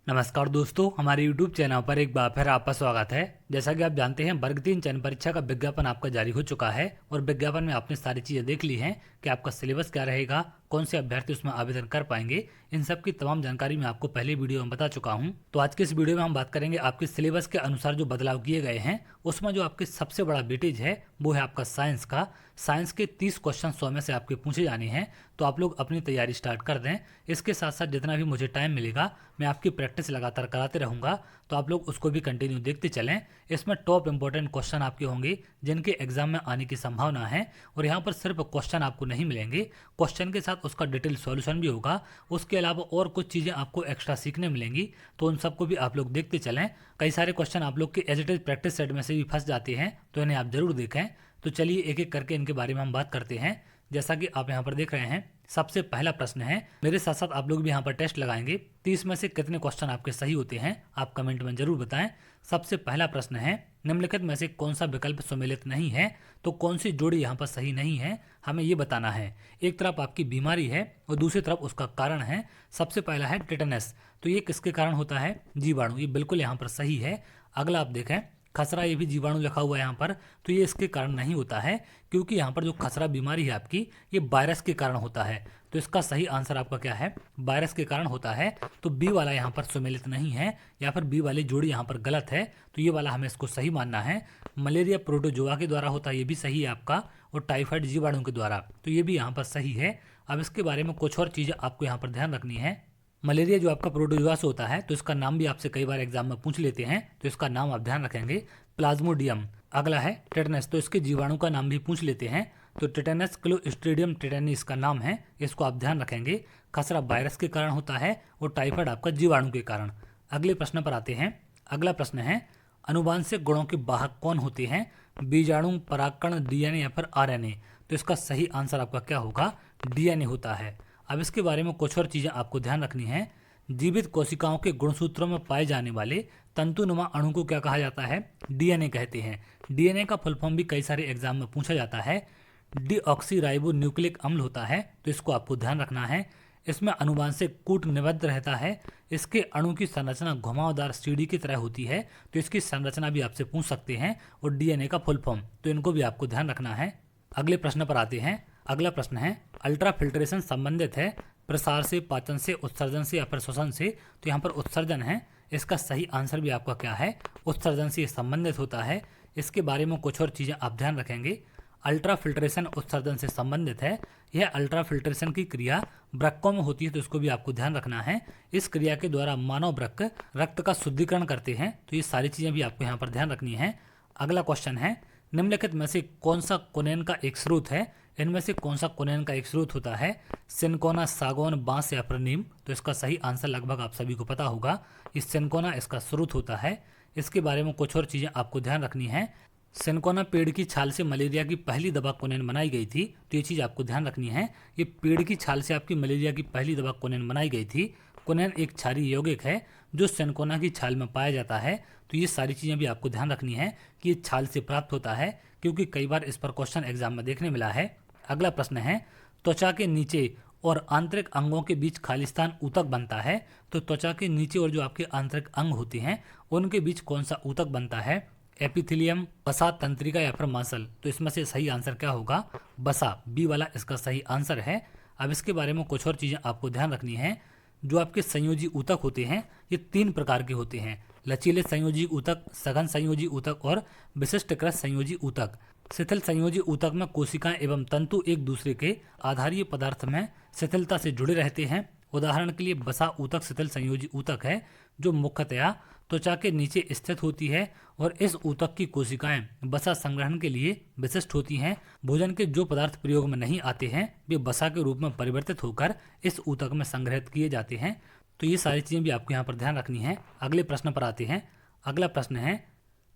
नमस्कार दोस्तों, हमारे YouTube चैनल पर एक बार फिर आपका स्वागत है। जैसा कि आप जानते हैं, वर्ग 3 चयन परीक्षा का विज्ञापन आपका जारी हो चुका है और विज्ञापन में आपने सारी चीज़ें देख ली हैं कि आपका सिलेबस क्या रहेगा, कौन से अभ्यर्थी उसमें आवेदन कर पाएंगे। इन सब की तमाम जानकारी मैं आपको पहले वीडियो में बता चुका हूं। तो आज के इस वीडियो में हम बात करेंगे आपके सिलेबस के अनुसार जो बदलाव किए गए हैं। उसमें जो आपके सबसे बड़ा वेटेज है वो है आपका साइंस का। साइंस के 30 क्वेश्चन 100 में से आपके पूछे जाने हैं, तो आप लोग अपनी तैयारी स्टार्ट कर दें। इसके साथ साथ जितना भी मुझे टाइम मिलेगा मैं आपकी प्रैक्टिस लगातार कराते रहूँगा, तो आप लोग उसको भी कंटिन्यू देखते चलें। इसमें टॉप इंपॉर्टेंट क्वेश्चन आपके होंगे जिनके एग्जाम में आने की संभावना है, और यहाँ पर सिर्फ क्वेश्चन आपको नहीं मिलेंगे, क्वेश्चन के साथ उसका डिटेल सॉल्यूशन भी होगा। उसके अलावा और कुछ चीज़ें आपको एक्स्ट्रा सीखने मिलेंगी, तो उन सबको भी आप लोग देखते चलें। कई सारे क्वेश्चन आप लोग के as it is practice set में से भी फंस जाते हैं, तो इन्हें आप जरूर देखें। तो चलिए एक एक करके इनके बारे में हम बात करते हैं। जैसा कि आप यहाँ पर देख रहे हैं, सबसे पहला प्रश्न है, मेरे साथ साथ आप लोग भी यहाँ पर टेस्ट लगाएंगे। 30 में से कितने क्वेश्चन आपके सही होते हैं आप कमेंट में जरूर बताएं। सबसे पहला प्रश्न है, निम्नलिखित में से कौन सा विकल्प सम्मिलित नहीं है। तो कौन सी जोड़ी यहाँ पर सही नहीं है, हमें ये बताना है। एक तरफ आपकी बीमारी है और दूसरी तरफ उसका कारण है। सबसे पहला है टिटनेस, तो ये किसके कारण होता है? जीवाणु। ये बिल्कुल यहाँ पर सही है। अगला आप देखें, खसरा, ये भी जीवाणु लिखा हुआ है यहाँ पर, तो ये इसके कारण नहीं होता है, क्योंकि यहाँ पर जो खसरा बीमारी है आपकी, ये वायरस के कारण होता है। तो इसका सही आंसर आपका क्या है? वायरस के कारण होता है। तो बी वाला यहाँ पर सम्मिलित नहीं है, या फिर बी वाली जोड़ी यहाँ पर गलत है, तो ये वाला हमें इसको सही मानना है। मलेरिया प्रोटोजोआ के द्वारा होता है, ये भी सही है आपका, और टाइफाइड जीवाणु के द्वारा, तो ये भी यहाँ पर सही है। अब इसके बारे में कुछ और चीज़ें आपको यहाँ पर ध्यान रखनी है। मलेरिया जो आपका प्रोटोजोआ से होता है, तो इसका नाम भी आपसे कई बार एग्जाम में पूछ लेते हैं, तो इसका नाम आप ध्यान रखेंगे, प्लाज्मोडियम। अगला है टेटनस, तो इसके जीवाणु का नाम भी पूछ लेते हैं, तो टेटनस क्लोस्ट्रीडियम टेटनी इसका नाम है, इसको आप ध्यान रखेंगे। खसरा वायरस के कारण होता है और टाइफाइड आपका जीवाणु के कारण। अगले प्रश्न पर आते हैं। अगला प्रश्न है, अनुवांशिक गुणों के वाहक कौन होते हैं? बीजाणु, परागकण, डीएनए या फिर आरएनए। तो इसका सही आंसर आपका क्या होगा? डीएनए होता है। अब इसके बारे में कुछ और चीज़ें आपको ध्यान रखनी है। जीवित कोशिकाओं के गुणसूत्रों में पाए जाने वाले तंतुनुमा अणु को क्या कहा जाता है? डीएनए कहते हैं। डीएनए का फुल फॉर्म भी कई सारे एग्जाम में पूछा जाता है। डीऑक्सीराइबो न्यूक्लिक अम्ल होता है, तो इसको आपको ध्यान रखना है। इसमें अनुवांशिक कूट निबद्ध रहता है। इसके अणु की संरचना घुमावदार सीढ़ी की तरह होती है, तो इसकी संरचना भी आपसे पूछ सकते हैं, और डीएनए का फुल फॉर्म, तो इनको भी आपको ध्यान रखना है। अगले प्रश्न पर आते हैं। अगला प्रश्न है, अल्ट्रा फिल्ट्रेशन संबंधित है प्रसार से, पाचन से, उत्सर्जन से या फिर श्वसन से। तो यहाँ पर उत्सर्जन है, इसका सही आंसर भी आपका क्या है? उत्सर्जन से संबंधित होता है। इसके बारे में कुछ और चीज़ें आप ध्यान रखेंगे। अल्ट्रा फिल्ट्रेशन उत्सर्जन से संबंधित है। यह अल्ट्रा फिल्ट्रेशन की क्रिया वृक्कों में होती है, तो इसको भी आपको ध्यान रखना है। इस क्रिया के द्वारा मानव वृक्क रक्त का शुद्धिकरण करते हैं, तो ये सारी चीज़ें भी आपको यहाँ पर ध्यान रखनी है। अगला क्वेश्चन है, निम्नलिखित में से कौन सा कुनेन का एक स्रोत है? इनमें से कौन सा कुनेन का एक स्रोत होता है? सिनकोना, सागौन, बांस या फिर नीम। तो इसका सही आंसर लगभग आप सभी को पता होगा, इस सिनकोना इसका स्रोत होता है। इसके बारे में कुछ और चीज़ें आपको ध्यान रखनी है। सिनकोना पेड़ की छाल से मलेरिया की पहली दवा कुनेन बनाई गई थी, तो ये चीज़ आपको ध्यान रखनी है। ये पेड़ की छाल से आपकी मलेरिया की पहली दवा कुनेन बनाई गई थी। कुनेन एक क्षारीय यौगिक है जो सिनकोना की छाल में पाया जाता है, तो ये सारी चीज़ें भी आपको ध्यान रखनी है कि ये छाल से प्राप्त होता है, क्योंकि कई बार इस पर क्वेश्चन एग्जाम में देखने मिला है। अगला प्रश्न है, त्वचा के नीचे और आंतरिक अंगों के बीच खाली स्थान ऊतक बनता है। तो त्वचा के नीचे और जो आपके आंतरिक अंग होते हैं उनके बीच कौन सा ऊतक बनता है? एपिथेलियम, वसा, तंत्रिका या फिर मांसल। तो इसमें से सही आंसर क्या होगा? वसा, बी वाला इसका सही आंसर है। अब इसके बारे में कुछ और चीज़ें आपको ध्यान रखनी है। जो आपके संयोजी ऊतक होते हैं ये 3 प्रकार के होते हैं, लचीले संयोजी ऊतक, सघन संयोजी ऊतक और विशिष्टकृत संयोजी ऊतक। शिथिल संयोजी ऊतक में कोशिकाएं एवं तंतु एक दूसरे के आधारीय पदार्थ में शिथिलता से जुड़े रहते हैं। उदाहरण के लिए वसा ऊतक शिथिल संयोजी ऊतक है, जो मुख्यतया त्वचा के नीचे स्थित होती है, और इस ऊतक की कोशिकाएं वसा संग्रहण के लिए विशिष्ट होती हैं। भोजन के जो पदार्थ प्रयोग में नहीं आते हैं वे वसा के रूप में परिवर्तित होकर इस ऊतक में संग्रहित किए जाते हैं। तो ये सारी चीज़ें भी आपको यहाँ पर ध्यान रखनी है। अगले प्रश्न पर आते हैं। अगला प्रश्न है,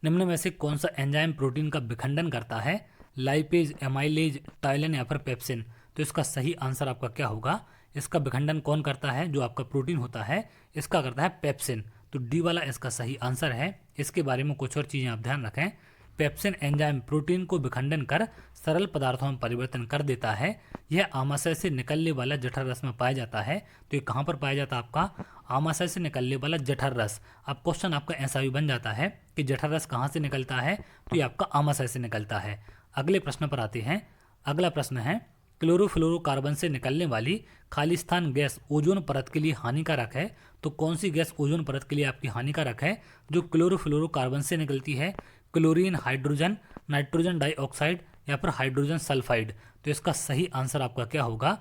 निम्न में से कौन सा एंजाइम प्रोटीन का विखंडन करता है? लाइपेज, एमाइलेज, टाइलिन या फिर पेप्सिन। तो इसका सही आंसर आपका क्या होगा? इसका विखंडन कौन करता है? जो आपका प्रोटीन होता है इसका करता है पेप्सिन, तो डी वाला इसका सही आंसर है। इसके बारे में कुछ और चीज़ें आप ध्यान रखें। पेप्सिन एंजाइम प्रोटीन को विखंडन कर सरल पदार्थों में परिवर्तन कर देता है। यह आमाशय से निकलने वाला जठर रस में पाया जाता है। तो ये कहाँ पर पाया जाता है आपका? आमाशय से निकलने वाला जठर रस। अब क्वेश्चन आपका ऐसा भी बन जाता है कि जठर रस कहाँ से निकलता है, तो ये आपका आमाशय से निकलता है। अगले प्रश्न पर आते हैं। अगला प्रश्न है, क्लोरोफ्लोरोकार्बन से निकलने वाली खालिस्तान गैस ओजोन परत के लिए हानिकारक है। तो कौन सी गैस ओजोन परत के लिए आपकी हानिकारक है जो क्लोरोफ्लोरोकार्बन से निकलती है? क्लोरीन, हाइड्रोजन, नाइट्रोजन डाइऑक्साइड या फिर हाइड्रोजन सल्फाइड। तो इसका सही आंसर आपका क्या होगा?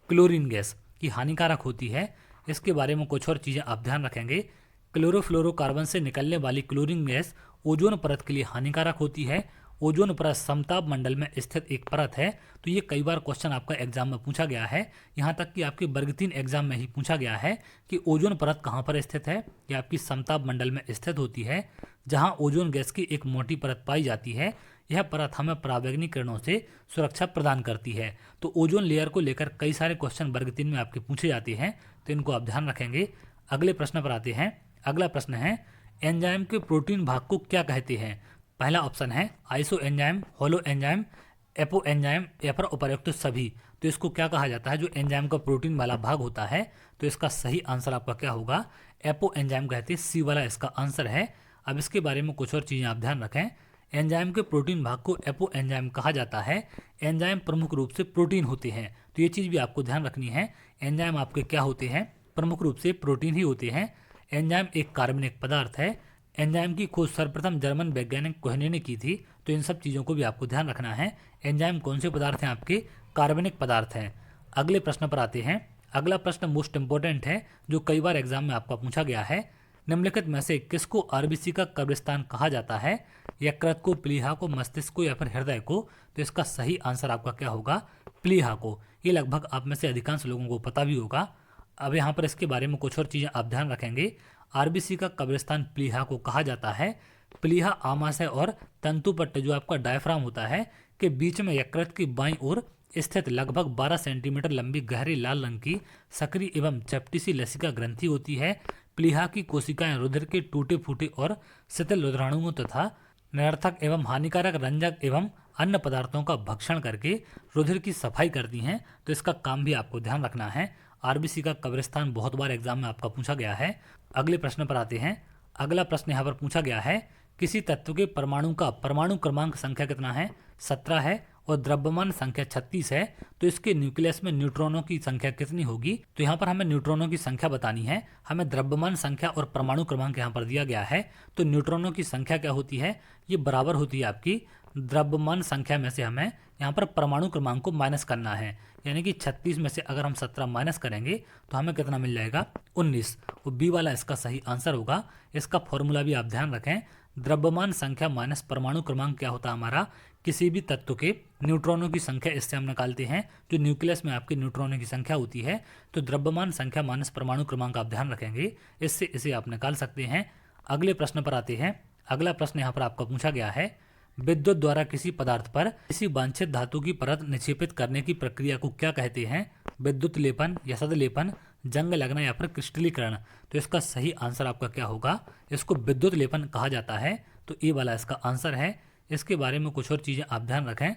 क्लोरीन गैस की हानिकारक होती है। इसके बारे में कुछ और चीज़ें आप ध्यान रखेंगे। क्लोरोफ्लोरोकार्बन से निकलने वाली क्लोरीन गैस ओजोन परत के लिए हानिकारक होती है। ओजोन परत समताप मंडल में स्थित एक परत है। तो ये कई बार क्वेश्चन आपका एग्जाम में पूछा गया है, यहाँ तक कि आपके वर्ग 3 एग्जाम में ही पूछा गया है कि ओजोन परत कहाँ पर स्थित है। ये आपकी समताप मंडल में स्थित होती है, जहाँ ओजोन गैस की एक मोटी परत पाई जाती है। यह परत हमें पराबैंगनी किरणों से सुरक्षा प्रदान करती है। तो ओजोन लेयर को लेकर कई सारे क्वेश्चन वर्ग 3 में आपके पूछे जाते हैं, तो इनको आप ध्यान रखेंगे। अगले प्रश्न पर आते हैं। अगला प्रश्न है, एंजाइम के प्रोटीन भाग को क्या कहते हैं? पहला ऑप्शन है iso enzyme, holo enzyme, apo enzyme या फिर उपर्युक्त सभी। तो इसको क्या कहा जाता है? जो एंजाइम का प्रोटीन वाला भाग होता है। तो इसका सही आंसर आपका क्या होगा? एपो एंजाइम कहते हैं, सी वाला इसका आंसर है। अब इसके बारे में कुछ और चीज़ें आप ध्यान रखें। एंजाइम के प्रोटीन भाग को एपो एंजाइम कहा जाता है। एंजाइम प्रमुख रूप से प्रोटीन होते हैं, तो ये चीज़ भी आपको ध्यान रखनी है। एंजाइम आपके क्या होते हैं? प्रमुख रूप से प्रोटीन ही होते हैं। एंजाइम एक कार्बनिक पदार्थ है। एंजाइम की खोज सर्वप्रथम जर्मन वैज्ञानिक कोहने ने की थी। तो इन सब चीज़ों को भी आपको ध्यान रखना है। एंजाइम कौन से पदार्थ हैं? आपके कार्बनिक पदार्थ हैं। अगले प्रश्न पर आते हैं। अगला प्रश्न मोस्ट इंपॉर्टेंट है, जो कई बार एग्जाम में आपका पूछा गया है। निम्नलिखित में से किसको आरबीसी का कब्रिस्तान कहा जाता है? यकृत को, प्लीहा को, मस्तिष्क को या फिर हृदय को? तो इसका सही आंसर आपका क्या होगा? प्लीहा को। ये लगभग आप में से अधिकांश लोगों को पता भी होगा। अब यहाँ पर इसके बारे में कुछ और चीज़ें आप ध्यान रखेंगे। आरबीसी का कब्रिस्तान प्लीहा को कहा जाता है। प्लीहा आमाशय और तंतुपट्ट जो आपका डायफ्राम होता है के बीच में यकृत की बाईं ओर स्थित लगभग 12 सेंटीमीटर लंबी गहरी लाल रंग की सक्रिय एवं चपटी सी लसिका ग्रंथि होती है। प्लीहा की कोशिकाएं रुधिर के टूटे फूटे और शिथिल रुधिराणुओं तथा निरर्थक एवं हानिकारक रंजक एवं अन्य पदार्थों का भक्षण करके रुधिर की सफाई करती हैं। तो इसका काम भी आपको ध्यान रखना है। आरबीसी का कब्रिस्तान बहुत बार एग्जाम में आपका पूछा गया है। अगले प्रश्न पर आते हैं। अगला प्रश्न यहाँ पर पूछा गया है, किसी तत्व के परमाणु का परमाणु क्रमांक संख्या कितना है? 17 है और द्रव्यमान संख्या 36 है। तो इसके न्यूक्लियस में न्यूट्रॉनों की संख्या कितनी होगी? तो यहाँ पर हमें न्यूट्रॉनों की संख्या बतानी है। हमें द्रव्यमान संख्या और परमाणु क्रमांक यहाँ पर दिया गया है। तो न्यूट्रॉनों की संख्या क्या होती है? ये बराबर होती है आपकी द्रव्यमान संख्या में से हमें यहाँ पर परमाणु क्रमांक को माइनस करना है। यानी कि 36 में से अगर हम 17 माइनस करेंगे तो हमें कितना मिल जाएगा? 19। वो बी वाला इसका सही आंसर होगा। इसका फॉर्मूला भी आप ध्यान रखें। द्रव्यमान संख्या माइनस परमाणु क्रमांक क्या होता है हमारा? किसी भी तत्व के न्यूट्रॉनों की संख्या इससे हम निकालते हैं। जो न्यूक्लियस में आपके न्यूट्रॉनों की संख्या होती है, तो द्रव्यमान संख्या माइनस परमाणु क्रमांक आप ध्यान रखेंगे, इससे इसे आप निकाल सकते हैं। अगले प्रश्न पर आते हैं। अगला प्रश्न यहाँ पर आपका पूछा गया है, विद्युत द्वारा किसी पदार्थ पर किसी वांछित धातु की परत निक्षेपित करने की प्रक्रिया को क्या कहते हैं? विद्युत लेपन, यसद लेपन, जंग लगना या फिर क्रिस्टलीकरण। तो इसका सही आंसर आपका क्या होगा? इसको विद्युत लेपन कहा जाता है। तो ए वाला इसका आंसर है। इसके बारे में कुछ और चीज़ें आप ध्यान रखें।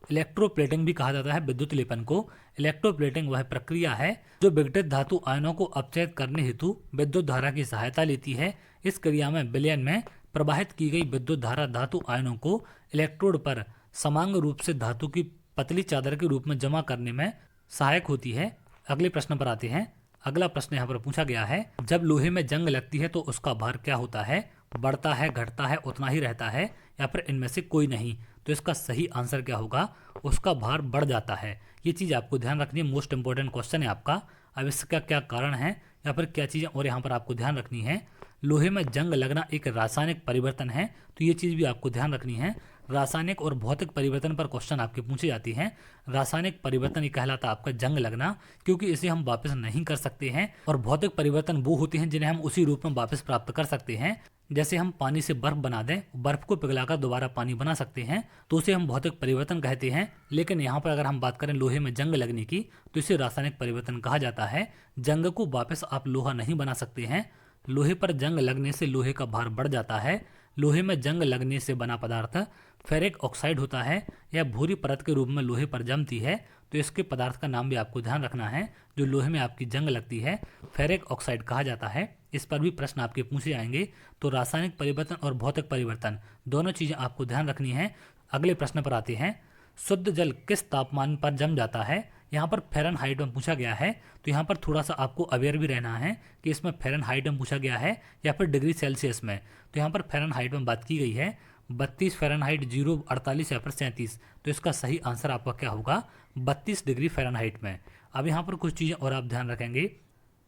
इलेक्ट्रोप्लेटिंग भी कहा जाता है विद्युत लेपन को। इलेक्ट्रोप्लेटिंग वह प्रक्रिया है जो विघटित धातु आयनों को अपचयित करने हेतु विद्युत धारा की सहायता लेती है। इस क्रिया में विलयन में प्रवाहित की गई विद्युत धारा धातु आयनों को इलेक्ट्रोड पर समांग रूप से धातु की पतली चादर के रूप में जमा करने में सहायक होती है। अगले प्रश्न पर आते हैं। अगला प्रश्न यहाँ पर पूछा गया है, जब लोहे में जंग लगती है तो उसका भार क्या होता है? बढ़ता है, घटता है, उतना ही रहता है या फिर इनमें से कोई नहीं? तो इसका सही आंसर क्या होगा? उसका भार बढ़ जाता है। ये चीज़ आपको ध्यान रखनी है। मोस्ट इंपॉर्टेंट क्वेश्चन है आपका। अब इसका क्या कारण है या फिर क्या चीज़ें और यहाँ पर आपको ध्यान रखनी है। लोहे में जंग लगना एक रासायनिक परिवर्तन है, तो ये चीज़ भी आपको ध्यान रखनी है। रासायनिक और भौतिक परिवर्तन पर क्वेश्चन आपके पूछे जाते हैं। रासायनिक परिवर्तन ये कहलाता है आपका जंग लगना, क्योंकि इसे हम वापस नहीं कर सकते हैं। और भौतिक परिवर्तन वो होते हैं जिन्हें हम उसी रूप में वापस प्राप्त कर सकते हैं। जैसे हम पानी से बर्फ बना दें, बर्फ को पिघलाकर दोबारा पानी बना सकते हैं, तो उसे हम भौतिक परिवर्तन कहते हैं। लेकिन यहाँ पर अगर हम बात करें लोहे में जंग लगने की, तो इसे रासायनिक परिवर्तन कहा जाता है। जंग को वापस आप लोहा नहीं बना सकते हैं। लोहे पर जंग लगने से लोहे का भार बढ़ जाता है। लोहे में जंग लगने से बना पदार्थ फेरिक ऑक्साइड होता है, यह भूरी परत के रूप में लोहे पर जमती है। तो इसके पदार्थ का नाम भी आपको ध्यान रखना है। जो लोहे में आपकी जंग लगती है फेरिक ऑक्साइड कहा जाता है। इस पर भी प्रश्न आपके पूछे जाएंगे। तो रासायनिक परिवर्तन और भौतिक परिवर्तन दोनों चीजें आपको ध्यान रखनी है। अगले प्रश्न पर आते हैं। शुद्ध जल किस तापमान पर जम जाता है? यहाँ पर फ़ारेनहाइट में पूछा गया है। तो यहाँ पर थोड़ा सा आपको अवेयर भी रहना है कि इसमें फ़ारेनहाइट में पूछा गया है या फिर डिग्री सेल्सियस में। तो यहाँ पर फ़ारेनहाइट में बात की गई है। 32 फ़ारेनहाइट, 0, 48 या फिर 37। तो इसका सही आंसर आपका क्या होगा? 32 डिग्री फ़ारेनहाइट में। अब यहाँ पर कुछ चीज़ें और आप ध्यान रखेंगे।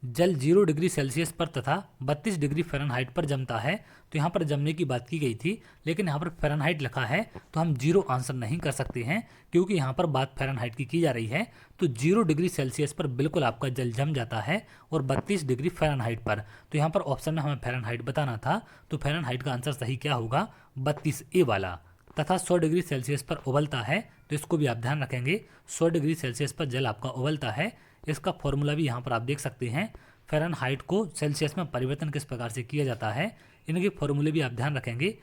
जल 0 डिग्री सेल्सियस पर तथा 32 डिग्री फ़ारेनहाइट पर जमता है। तो यहाँ पर जमने की बात की गई थी, लेकिन यहाँ पर फ़ारेनहाइट लिखा है तो हम 0 आंसर नहीं कर सकते हैं, क्योंकि यहाँ पर बात फ़ारेनहाइट की जा रही है। तो 0 डिग्री सेल्सियस पर बिल्कुल आपका जल जम जाता है और 32 डिग्री फ़ारेनहाइट पर। तो यहाँ पर ऑप्शन में हमें फ़ारेनहाइट बताना था। तो फ़ारेनहाइट का आंसर सही क्या होगा? 32 ए वाला। तथा 100 डिग्री सेल्सियस पर उबलता है। तो इसको भी आप ध्यान रखेंगे। 100 डिग्री सेल्सियस पर जल आपका उबलता है। इसका फॉर्मूला भी यहाँ पर आप देख सकते हैं। फ़ारेनहाइट को सेल्सियस में परिवर्तन किस प्रकार से किया जाता है, इनके फॉर्मूले भी आप ध्यान रखेंगे।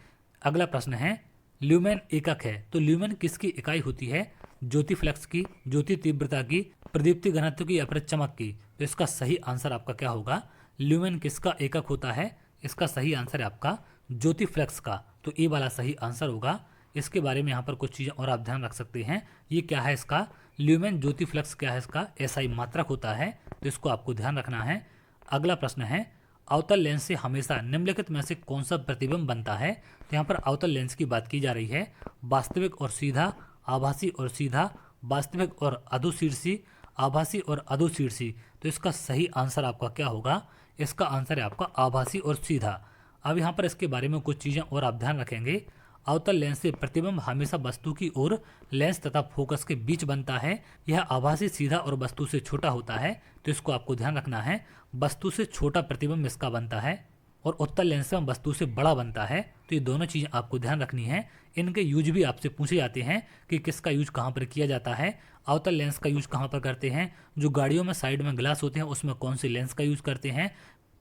अगला प्रश्न है, ल्यूमेन एकक है। तो ल्यूमेन किसकी इकाई होती है? ज्योति फ्लक्स की, ज्योति तीव्रता की, प्रदीप्ति घनत्व की या फिर चमक की। तो इसका सही आंसर आपका क्या होगा? ल्यूमेन किसका एकक होता है? इसका सही आंसर है आपका ज्योति फ्लक्स का। तो ए वाला सही आंसर होगा। इसके बारे में यहाँ पर कुछ चीज़ें और आप ध्यान रख सकते हैं। ये क्या है इसका? ल्यूमेन ज्योति फ्लक्स क्या है इसका? एसआई मात्रक होता है। तो इसको आपको ध्यान रखना है। अगला प्रश्न है, अवतल लेंस से हमेशा निम्नलिखित में से कौन सा प्रतिबिंब बनता है? तो यहाँ पर अवतल लेंस की बात की जा रही है। वास्तविक और सीधा, आभासी और सीधा, वास्तविक और अधोशीर्षी, आभासी और अधोशीर्षी। तो इसका सही आंसर आपका क्या होगा? इसका आंसर है आपका आभासी और सीधा। अब यहाँ पर इसके बारे में कुछ चीज़ें और आप ध्यान रखेंगे। अवतल लेंस से प्रतिबिंब हमेशा वस्तु की ओर लेंस तथा फोकस के बीच बनता है। यह आभासी सीधा और वस्तु से छोटा होता है। तो इसको आपको ध्यान रखना है। वस्तु से छोटा प्रतिबिंब इसका बनता है और उत्तल लेंस में वस्तु से बड़ा बनता है। तो ये दोनों चीज़ें आपको ध्यान रखनी है। इनके यूज भी आपसे पूछे जाते हैं कि किसका यूज कहाँ पर किया जाता है। अवतल लेंस का यूज कहाँ पर करते हैं? जो गाड़ियों में साइड में ग्लास होते हैं उसमें कौन सी लेंस का यूज करते हैं?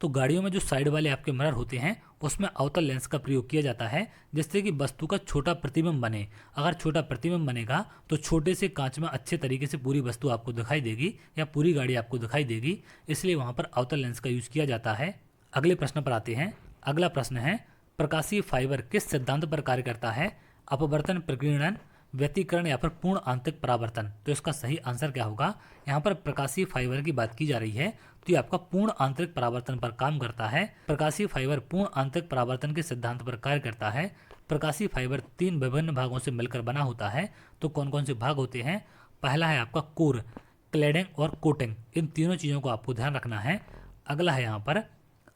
तो गाड़ियों में जो साइड वाले आपके मिरर होते हैं उसमें अवतल लेंस का प्रयोग किया जाता है, जिससे कि वस्तु का छोटा प्रतिबिंब बने। अगर छोटा प्रतिबिंब बनेगा तो छोटे से कांच में अच्छे तरीके से पूरी वस्तु आपको दिखाई देगी या पूरी गाड़ी आपको दिखाई देगी, इसलिए वहाँ पर अवतल लेंस का यूज किया जाता है। अगले प्रश्न पर आते हैं। अगला प्रश्न है, प्रकाशीय फाइबर किस सिद्धांत पर कार्य करता है? अपवर्तन, प्रकीर्णन, व्यतिकरण या फिर पूर्ण आंतरिक परावर्तन। तो इसका सही आंसर क्या होगा? यहाँ पर प्रकाशीय फाइबर की बात की जा रही है, तो ये आपका पूर्ण आंतरिक परावर्तन पर काम करता है। प्रकाशीय फाइबर पूर्ण आंतरिक परावर्तन के सिद्धांत पर कार्य करता है। प्रकाशीय फाइबर 3 विभिन्न भागों से मिलकर बना होता है। तो कौन कौन से भाग होते हैं? पहला है आपका कोर, क्लैडिंग और कोटिंग। इन तीनों चीज़ों को आपको ध्यान रखना है। अगला है यहाँ पर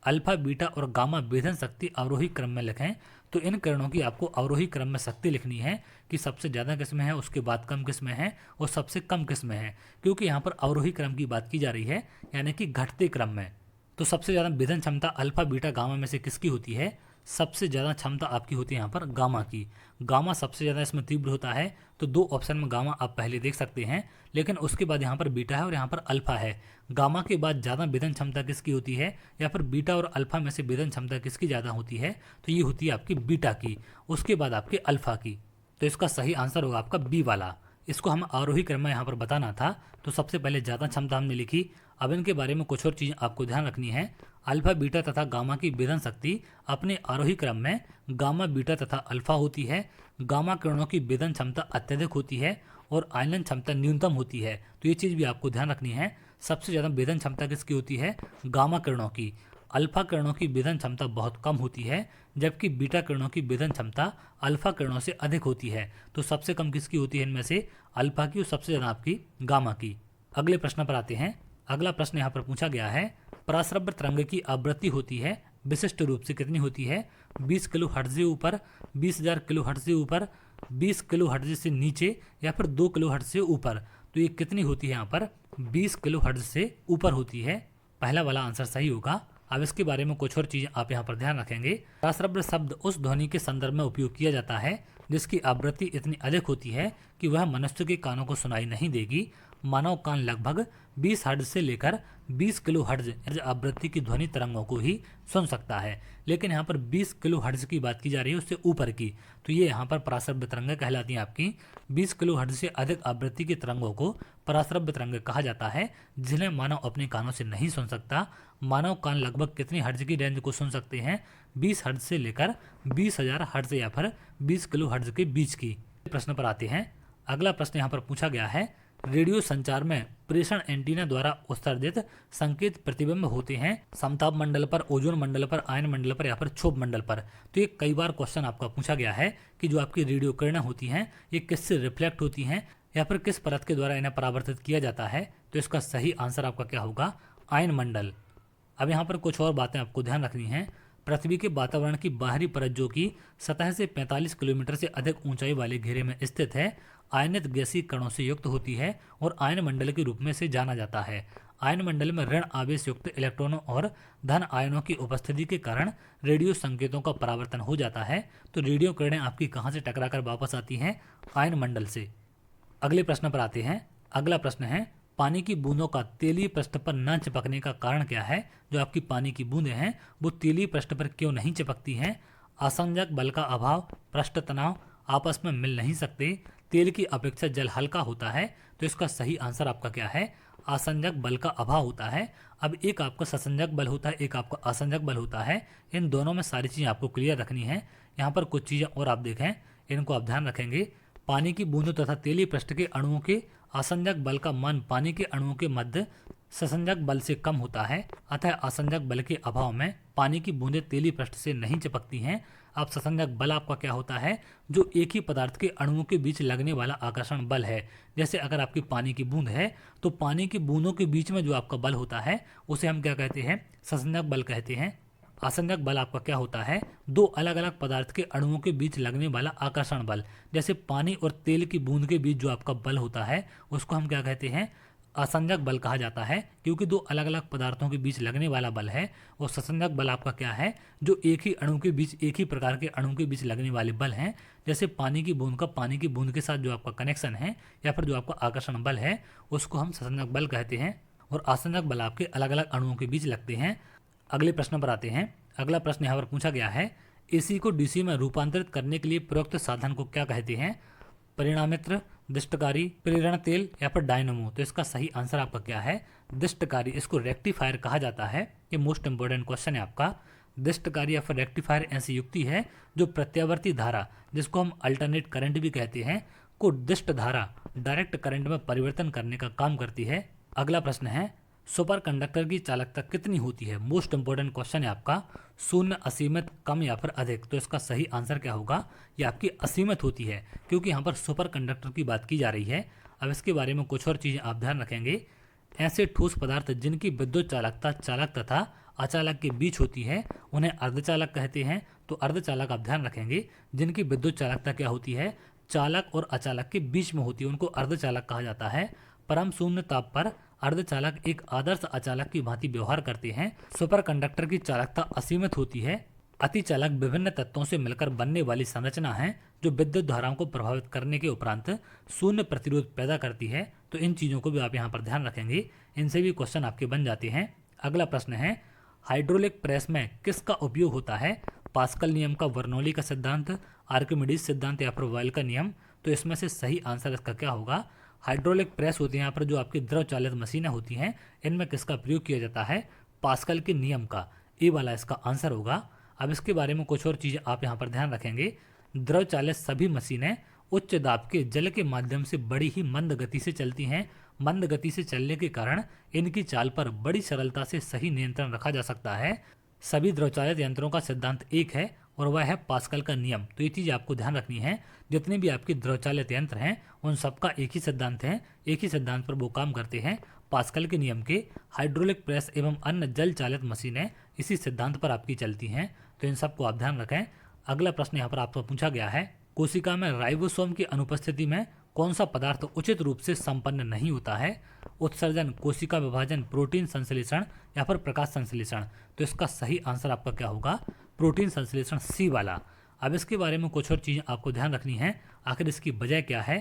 अल्फा, बीटा और गामा भेदन शक्ति अवरोही क्रम में लिखें। तो इन किरणों की आपको अवरोही क्रम में शक्ति लिखनी है कि सबसे ज़्यादा किस में है, उसके बाद कम किस में है और सबसे कम किस में है, क्योंकि यहाँ पर अवरोही क्रम की बात की जा रही है, यानी कि घटते क्रम में। तो सबसे ज़्यादा भेदन क्षमता अल्फा, बीटा, गामा में से किसकी होती है? सबसे ज़्यादा क्षमता आपकी होती है यहाँ पर गामा की। गामा सबसे ज़्यादा इसमें तीव्र होता है। तो 2 ऑप्शन में गामा आप पहले देख सकते हैं, लेकिन उसके बाद यहाँ पर बीटा है और यहाँ पर अल्फा है। गामा के बाद ज़्यादा भेदन क्षमता किसकी होती है, या फिर बीटा और अल्फा में से भेदन क्षमता किसकी ज़्यादा होती है? तो ये होती है आपकी बीटा की, उसके बाद आपके अल्फा की। तो इसका सही आंसर होगा आपका बी वाला। इसको हम आरोही क्रम में यहाँ पर बताना था। तो सबसे पहले ज़्यादा क्षमता हमने लिखी। अब इनके बारे में कुछ और चीज़ें आपको ध्यान रखनी है। अल्फा, बीटा तथा गामा की भेदन शक्ति अपने आरोही क्रम में गामा, बीटा तथा अल्फा होती है। गामा किरणों की भेदन क्षमता अत्यधिक होती है और आयनन क्षमता न्यूनतम होती है। तो ये चीज़ भी आपको ध्यान रखनी है। सबसे ज़्यादा भेदन क्षमता किसकी होती है? गामा किरणों की। अल्फा किरणों की भेदन क्षमता बहुत कम होती है, जबकि बीटा किरणों की भेदन क्षमता अल्फा किरणों से अधिक होती है। तो सबसे कम किसकी होती है इनमें से? अल्फा की, और सबसे ज़्यादा आपकी गामा की। अगले प्रश्न पर आते हैं। अगला प्रश्न यहाँ पर पूछा गया है, पराश्रव्य तरंग की आवृत्ति होती है विशिष्ट रूप से कितनी होती है? 20 किलो हर्ट्ज से ऊपर, 20,000 किलो हर्ट्ज से ऊपर, 20 किलो हर्ट्ज से नीचे या फिर 2 किलो हर्ट्ज से ऊपर। तो ये कितनी होती है? यहाँ पर 20 किलो हर्ट्ज से ऊपर होती है। पहला वाला आंसर सही होगा। अब इसके बारे में कुछ और चीज़ें आप यहाँ पर ध्यान रखेंगे। पराश्रव्य शब्द उस ध्वनि के संदर्भ में उपयोग किया जाता है जिसकी आवृत्ति इतनी अधिक होती है कि वह मनुष्य के कानों को सुनाई नहीं देगी। मानव कान लगभग 20 हर्ट्ज से लेकर 20 किलो हर्ट्ज आवृत्ति की ध्वनि तरंगों को ही सुन सकता है। लेकिन यहाँ पर 20 किलो हर्ट्ज की बात की जा रही है, उससे ऊपर की, तो ये यहाँ पर पराश्रव्य तरंगें कहलाती हैं आपकी। 20 किलो हर्ट्ज से अधिक आवृत्ति की तरंगों को पराश्रव्य तरंगें कहा जाता है, जिन्हें मानव अपने कानों से नहीं सुन सकता। मानव कान लगभग कितनी हर्ट्ज की रेंज को सुन सकते हैं? 20 हर्ट्ज से लेकर 20,000 हर्ट्ज या फिर 20 किलो हर्ट्ज के बीच की। प्रश्न पर आते हैं। अगला प्रश्न यहाँ पर पूछा गया है, रेडियो संचार में प्रेषण एंटीना द्वारा उत्सर्जित संकेत प्रतिबिंब होते हैं समताप मंडल पर, ओजोन मंडल पर, आयन मंडल पर या फिर क्षोभ मंडल पर। तो ये कई बार क्वेश्चन आपका पूछा गया है कि जो आपकी रेडियो किरणें होती हैं ये किससे रिफ्लेक्ट होती हैं या फिर किस परत के द्वारा इन्हें परावर्तित किया जाता है। तो इसका सही आंसर आपका क्या होगा? आयन मंडल। अब यहाँ पर कुछ और बातें आपको ध्यान रखनी है। पृथ्वी के वातावरण की बाहरी परत जो कि सतह से 45 किलोमीटर से अधिक ऊंचाई वाले घेरे में स्थित है, आयनित गैसीय कणों से युक्त होती है और आयन मंडल के रूप में से जाना जाता है। आयन मंडल में ऋण आवेश युक्त इलेक्ट्रॉनों और धन आयनों की उपस्थिति के कारण रेडियो संकेतों का परावर्तन हो जाता है। तो रेडियो किरणें आपकी कहाँ से टकराकर वापस आती हैं? आयन मंडल से। अगले प्रश्न पर आते हैं। अगला प्रश्न है, पानी की बूंदों का तेलीय पृष्ठ पर न चिपकने का कारण क्या है? जो आपकी पानी की बूंदें हैं वो तेलीय पृष्ठ पर क्यों नहीं चिपकती हैं? आसंजक बल का अभाव, पृष्ठ तनाव, आपस में मिल नहीं सकते, तेल की अपेक्षा जल हल्का होता है। तो इसका सही आंसर आपका क्या है? आसंजक बल का अभाव होता है। अब एक आपका ससंजक बल होता है, एक आपका आसंजक बल होता है। इन दोनों में सारी चीज़ें आपको क्लियर रखनी है। यहाँ पर कुछ चीज़ें और आप देखें, इनको आप ध्यान रखेंगे। पानी की बूंदों तथा तेलीय पृष्ठ के अणुओं के आसंजक बल का मान पानी के अणुओं के मध्य ससंजक बल से कम होता है। अतः आसंजक बल के अभाव में पानी की बूंदें तेलीय पृष्ठ से नहीं चिपकती हैं। अब ससंजक बल आपका क्या होता है? जो एक ही पदार्थ के अणुओं के बीच लगने वाला आकर्षण बल है। जैसे अगर आपकी पानी की बूंद है तो पानी की बूंदों के बीच में जो आपका बल होता है उसे हम क्या कहते हैं? ससंजक बल कहते हैं। आसंजक बल आपका क्या होता है? दो अलग अलग पदार्थ के अणुओं के बीच लगने वाला आकर्षण बल। जैसे पानी और तेल की बूंद के बीच जो आपका बल होता है उसको हम क्या कहते हैं? असंजक बल कहा जाता है, क्योंकि दो अलग अलग पदार्थों के बीच लगने वाला बल है। और ससंजक बल आपका क्या है? जो एक ही अणु के बीच, एक ही प्रकार के अणु के बीच लगने वाले बल हैं। जैसे पानी की बूंद का पानी की बूंद के साथ जो आपका कनेक्शन है या फिर जो आपका आकर्षण बल है उसको हम ससंजक बल कहते हैं। और आसंजक बल आपके अलग अलग अणुओं के बीच लगते हैं। अगले प्रश्न पर आते हैं। अगला प्रश्न यहाँ पर पूछा गया है, एसी को डीसी में रूपांतरित करने के लिए प्रयुक्त साधन को क्या कहते हैं? परिणामित्र, दिष्टकारी, प्रेरण तेल या फिर डायनमो। तो इसका सही आंसर आपका क्या है? दिष्टकारी। इसको रेक्टिफायर कहा जाता है। ये मोस्ट इंपोर्टेंट क्वेश्चन है आपका। दिष्टकारी या फिर रेक्टिफायर ऐसी युक्ति है जो प्रत्यावर्ती धारा, जिसको हम अल्टरनेट करंट भी कहते हैं, को दिष्ट धारा, डायरेक्ट करंट में परिवर्तन करने का काम करती है। अगला प्रश्न है, सुपर कंडक्टर की चालकता कितनी होती है? मोस्ट इंपोर्टेंट क्वेश्चन है आपका। शून्य, असीमित, कम या फिर अधिक। तो इसका सही आंसर क्या होगा? ये आपकी असीमित होती है, क्योंकि यहाँ पर सुपर कंडक्टर की बात की जा रही है। अब इसके बारे में कुछ और चीज़ें आप ध्यान रखेंगे। ऐसे ठोस पदार्थ जिनकी विद्युत चालकता चालक तथा अचालक के बीच होती है उन्हें अर्धचालक कहते हैं। तो अर्धचालक आप ध्यान रखेंगे, जिनकी विद्युत चालकता क्या होती है? चालक और अचालक के बीच में होती है, उनको अर्धचालक कहा जाता है। परम शून्य ताप पर अर्धचालक एक आदर्श अचालक की भांति व्यवहार करते हैं। सुपर कंडक्टर की चालकता असीमित होती है। अतिचालक विभिन्न तत्वों से मिलकर बनने वाली संरचना है जो विद्युत धाराओं को प्रभावित करने के उपरांत शून्य प्रतिरोध पैदा करती है। तो इन चीज़ों को भी आप यहाँ पर ध्यान रखेंगे, इनसे भी क्वेश्चन आपके बन जाते हैं। अगला प्रश्न है, हाइड्रोलिक प्रेस में किसका उपयोग होता है? पास्कल नियम का, बर्नौली का सिद्धांत, आर्किमिडीज सिद्धांत या फिर बॉयल का नियम। तो इसमें से सही आंसर इसका क्या होगा? हाइड्रोलिक प्रेस होती है यहाँ पर जो आपकी द्रव चालित मशीनें होती हैं, इनमें किसका प्रयोग किया जाता है? पास्कल के नियम का। ए वाला इसका आंसर होगा। अब इसके बारे में कुछ और चीज़ें आप यहाँ पर ध्यान रखेंगे। द्रव चालित सभी मशीनें उच्च दाब के जल के माध्यम से बड़ी ही मंद गति से चलती हैं। मंद गति से चलने के कारण इनकी चाल पर बड़ी सरलता से सही नियंत्रण रखा जा सकता है। सभी द्रवचालित यंत्रों का सिद्धांत एक है और वह है पास्कल का नियम। तो ये चीज़ आपको ध्यान रखनी है। जितने भी आपके द्रवचालित यंत्र हैं उन सबका एक ही सिद्धांत है, एक ही सिद्धांत पर वो काम करते हैं, पास्कल के नियम के। हाइड्रोलिक प्रेस एवं अन्य जल चालित मशीनें इसी सिद्धांत पर आपकी चलती हैं। तो इन सबको आप ध्यान रखें। अगला प्रश्न यहाँ पर आपको पूछा गया है, कोशिका में राइबोसोम की अनुपस्थिति में कौन सा पदार्थ उचित रूप से संपन्न नहीं होता है? उत्सर्जन, कोशिका विभाजन, प्रोटीन संश्लेषण या फिर प्रकाश संश्लेषण। तो इसका सही आंसर आपका क्या होगा? प्रोटीन संश्लेषण, सी वाला। अब इसके बारे में कुछ और चीज़ें आपको ध्यान रखनी है। आखिर इसकी वजह क्या है?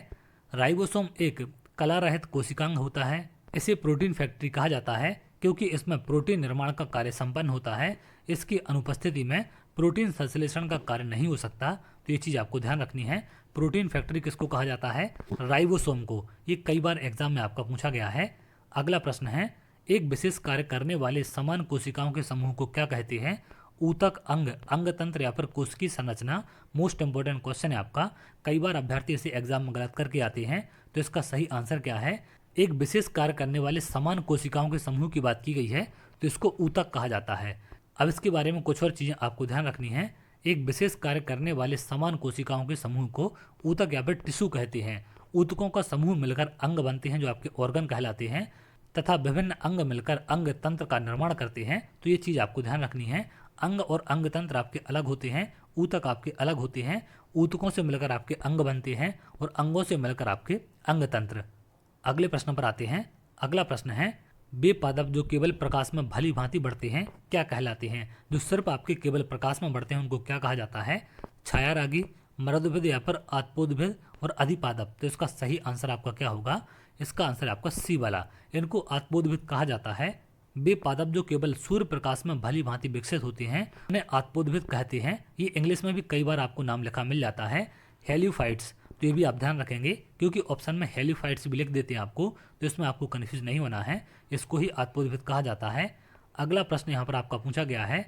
राइबोसोम एक कला रहित कोशिकांग होता है। इसे प्रोटीन फैक्ट्री कहा जाता है क्योंकि इसमें प्रोटीन निर्माण का कार्य संपन्न होता है। इसकी अनुपस्थिति में प्रोटीन संश्लेषण का कार्य नहीं हो सकता। तो ये चीज़ आपको ध्यान रखनी है। प्रोटीन फैक्ट्री किसको कहा जाता है? राइबोसोम को। ये कई बार एग्जाम में आपका पूछा गया है। अगला प्रश्न है, एक विशेष कार्य करने वाले समान कोशिकाओं के समूह को क्या कहते हैं? ऊतक, अंग, अंग तंत्र या फिर कोशिकीय संरचना। मोस्ट इंपोर्टेंट क्वेश्चन है आपका। कई बार अभ्यर्थी इसे एग्जाम में गलत करके आते हैं। तो इसका सही आंसर क्या है? एक विशेष कार्य करने वाले समान कोशिकाओं के समूह की बात की गई है, तो इसको ऊतक कहा जाता है। अब इसके बारे में कुछ और चीज़ें आपको ध्यान रखनी है। एक विशेष कार्य करने वाले समान कोशिकाओं के समूह को ऊतक या फिर टिश्यू कहते हैं। ऊतकों का समूह मिलकर अंग बनते हैं जो आपके ऑर्गन कहलाते हैं, तथा विभिन्न अंग मिलकर अंग तंत्र का निर्माण करते हैं। तो ये चीज़ आपको ध्यान रखनी है। अंग और अंग तंत्र आपके अलग होते हैं, ऊतक आपके अलग होते हैं। ऊतकों से मिलकर आपके अंग बनते हैं और अंगों से मिलकर आपके अंग तंत्र। अगले प्रश्न पर आते हैं। अगला प्रश्न है, वे पादप जो केवल प्रकाश में भली भांति बढ़ते हैं क्या कहलाते हैं? जो सिर्फ आपके केवल प्रकाश में बढ़ते हैं उनको क्या कहा जाता है? छायारागी, मृदुभिद या फिर आत्पोद्भिद और अधिपादप। तो इसका सही आंसर आपका क्या होगा? इसका आंसर आपका सी वाला। इनको आत्पोद्भिद कहा जाता है। वे पादप जो केवल सूर्य प्रकाश में भली भांति विकसित होते हैं उन्हें आत्पोद्भिद कहते हैं। ये इंग्लिश में भी कई बार आपको नाम लिखा मिल जाता है, हेलियोफाइट्स। तो ये भी आप ध्यान रखेंगे क्योंकि ऑप्शन में हेलियोफाइट्स भी लिख देते हैं आपको, तो इसमें आपको कन्फ्यूज नहीं होना है। इसको ही आत्पोद्भिद कहा जाता है। अगला प्रश्न यहाँ पर आपका पूछा गया है,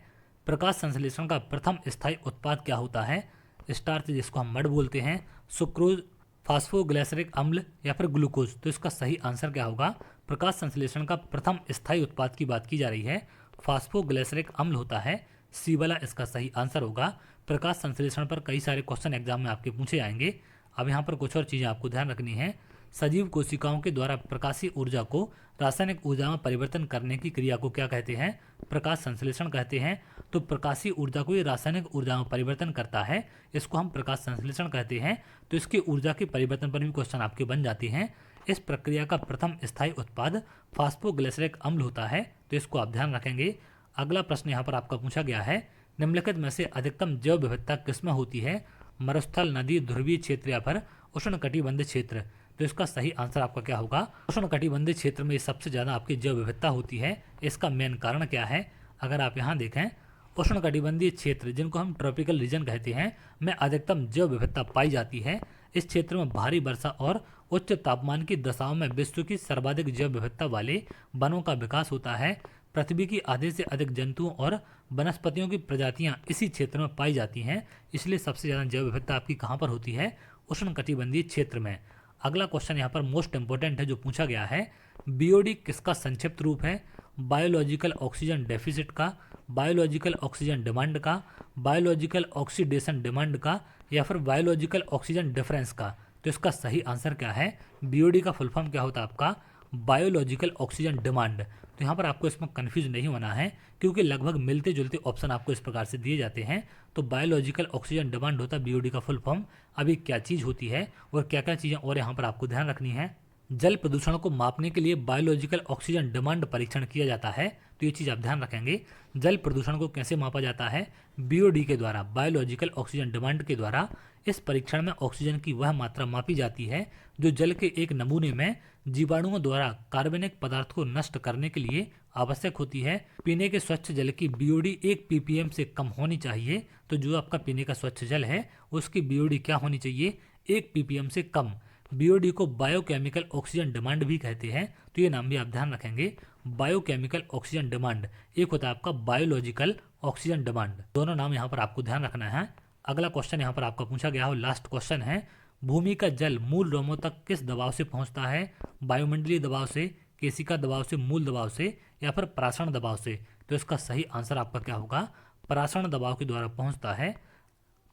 प्रकाश संश्लेषण का प्रथम स्थायी उत्पाद क्या होता है? स्टार्च, जिसको हम मड बोलते हैं, सुक्रोज, फास्फोग्लिसरिक अम्ल या फिर ग्लूकोज। तो इसका सही आंसर क्या होगा? प्रकाश संश्लेषण का प्रथम स्थायी उत्पाद की बात की जा रही है, फास्फोग्लिसरिक अम्ल होता है। सी वाला इसका सही आंसर होगा। प्रकाश संश्लेषण पर कई सारे क्वेश्चन एग्जाम में आपके पूछे जाएंगे। अब यहाँ पर कुछ और चीज़ें आपको ध्यान रखनी है। सजीव कोशिकाओं के द्वारा प्रकाशीय ऊर्जा को रासायनिक ऊर्जा में परिवर्तन करने की क्रिया को क्या कहते हैं? प्रकाश संश्लेषण कहते हैं। तो प्रकाशीय ऊर्जा को ये रासायनिक ऊर्जा में परिवर्तन करता है, इसको हम प्रकाश संश्लेषण कहते हैं। तो इसकी ऊर्जा के परिवर्तन पर भी क्वेश्चन आपके बन जाते हैं। इस प्रक्रिया का प्रथम स्थायी उत्पाद फास्फोग्लिसरिक अम्ल होता है, तो इसको आप ध्यान रखेंगे। अगला प्रश्न यहाँ पर आपका पूछा गया है, निम्नलिखित में से अधिकतम जैव विविधता किसमें होती है? मरुस्थल, नदी, ध्रुवीय क्षेत्र या फिर उष्णकटिबंधीय क्षेत्र। तो इसका सही आंसर आपका क्या होगा? उष्णकटिबंधीय क्षेत्र में सबसे ज़्यादा आपकी जैव विविधता होती है। इसका मेन कारण क्या है? अगर आप यहाँ देखें, उष्णकटिबंधीय क्षेत्र जिनको हम ट्रॉपिकल रीजन कहते हैं में अधिकतम जैव विविधता पाई जाती है। इस क्षेत्र में भारी वर्षा और उच्च तापमान की दशाओं में विश्व की सर्वाधिक जैव विविधता वाले वनों का विकास होता है। पृथ्वी की आधे से अधिक जंतुओं और वनस्पतियों की प्रजातियां इसी क्षेत्र में पाई जाती हैं, इसलिए सबसे ज़्यादा जैव विविधता आपकी कहाँ पर होती है? उष्णकटिबंधीय क्षेत्र में। अगला क्वेश्चन यहाँ पर मोस्ट इंपोर्टेंट है जो पूछा गया है, बीओडी किसका संक्षिप्त रूप है? बायोलॉजिकल ऑक्सीजन डेफिसिट का, बायोलॉजिकल ऑक्सीजन डिमांड का, बायोलॉजिकल ऑक्सीडेशन डिमांड का या फिर बायोलॉजिकल ऑक्सीजन डिफरेंस का। तो इसका सही आंसर क्या है? बीओडी का फुल फॉर्म क्या होता है आपका? Biological oxygen demand. तो यहाँ पर आपको इसमें कन्फ्यूज नहीं होना है क्योंकि लगभग मिलते जुलते ऑप्शन आपको इस प्रकार से दिए जाते हैं। तो बायोलॉजिकल ऑक्सीजन डिमांड होता है बीओडी का फुल फॉर्म। अभी क्या चीज़ होती है और क्या क्या चीज़ें और यहाँ पर आपको ध्यान रखनी है। जल प्रदूषण को मापने के लिए बायोलॉजिकल ऑक्सीजन डिमांड परीक्षण किया जाता है, तो ये चीज़ आप ध्यान रखेंगे। जल प्रदूषण को कैसे मापा जाता है? बीओडी के द्वारा, बायोलॉजिकल ऑक्सीजन डिमांड के द्वारा। इस परीक्षण में ऑक्सीजन की वह मात्रा मापी जाती है जो जल के एक नमूने में जीवाणुओं द्वारा कार्बनिक पदार्थ को नष्ट करने के लिए आवश्यक होती है। पीने के स्वच्छ जल की बीओडी 1 ppm से कम होनी चाहिए। तो जो आपका पीने का स्वच्छ जल है उसकी बीओडी क्या होनी चाहिए? 1 ppm से कम। बीओडी को बायोकेमिकल ऑक्सीजन डिमांड भी कहते हैं, तो ये नाम भी आप ध्यान रखेंगे। बायोकेमिकल ऑक्सीजन डिमांड, एक होता है आपका बायोलॉजिकल ऑक्सीजन डिमांड। दोनों नाम यहाँ पर आपको ध्यान रखना है। अगला क्वेश्चन यहाँ पर आपका पूछा गया हो, लास्ट क्वेश्चन है, भूमि का जल मूल रोमों तक किस दबाव से पहुँचता है? वायुमंडलीय दबाव से, केशिका दबाव से, मूल दबाव से या फिर परासरण दबाव से? तो इसका सही आंसर आपका क्या होगा? परासरण दबाव के द्वारा पहुँचता है।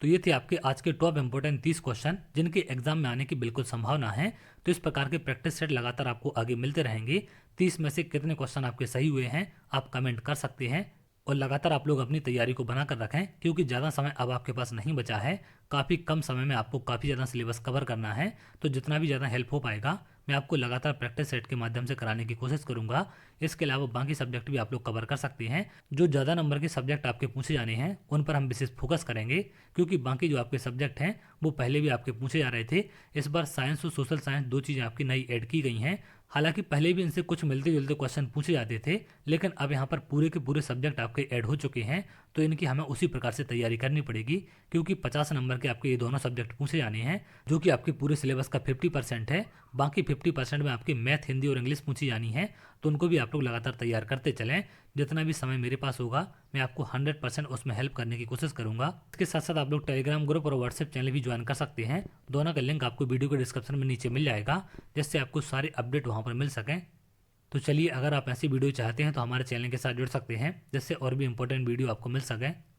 तो ये थे आपके आज के टॉप इंपोर्टेंट 30 क्वेश्चन जिनके एग्जाम में आने की बिल्कुल संभावना है। तो इस प्रकार के प्रैक्टिस सेट लगातार आपको आगे मिलते रहेंगे। 30 में से कितने क्वेश्चन आपके सही हुए हैं आप कमेंट कर सकते हैं। और लगातार आप लोग अपनी तैयारी को बनाकर रखें, क्योंकि ज़्यादा समय अब आपके पास नहीं बचा है। काफ़ी कम समय में आपको काफ़ी ज़्यादा सिलेबस कवर करना है, तो जितना भी ज़्यादा हेल्प हो पाएगा मैं आपको लगातार प्रैक्टिस सेट के माध्यम से कराने की कोशिश करूंगा। इसके अलावा बाकी सब्जेक्ट भी आप लोग कवर कर सकते हैं। जो ज़्यादा नंबर के सब्जेक्ट आपके पूछे जाने हैं उन पर हम विशेष फोकस करेंगे, क्योंकि बाकी जो आपके सब्जेक्ट हैं वो पहले भी आपके पूछे जा रहे थे। इस बार साइंस और सोशल साइंस दो चीज़ें आपकी नई ऐड की गई हैं। हालांकि पहले भी इनसे कुछ मिलते जुलते क्वेश्चन पूछे जाते थे, लेकिन अब यहाँ पर पूरे के पूरे सब्जेक्ट आपके ऐड हो चुके हैं, तो इनकी हमें उसी प्रकार से तैयारी करनी पड़ेगी, क्योंकि 50 नंबर के आपके ये दोनों सब्जेक्ट पूछे जाने हैं, जो कि आपके पूरे सिलेबस का 50% है। बाकी 50% में आपकी मैथ, हिंदी और इंग्लिश पूछी जानी है, तो उनको भी आप लोग लगातार तैयार करते चलें। जितना भी समय मेरे पास होगा मैं आपको 100% उसमें हेल्प करने की कोशिश करूंगा। इसके साथ साथ आप लोग टेलीग्राम ग्रुप और व्हाट्सएप चैनल भी ज्वाइन कर सकते हैं। दोनों का लिंक आपको वीडियो के डिस्क्रिप्शन में नीचे मिल जाएगा, जिससे आपको सारे अपडेट वहाँ पर मिल सकें। तो चलिए, अगर आप ऐसी वीडियो चाहते हैं तो हमारे चैनल के साथ जुड़ सकते हैं, जिससे और भी इंपॉर्टेंट वीडियो आपको मिल सके।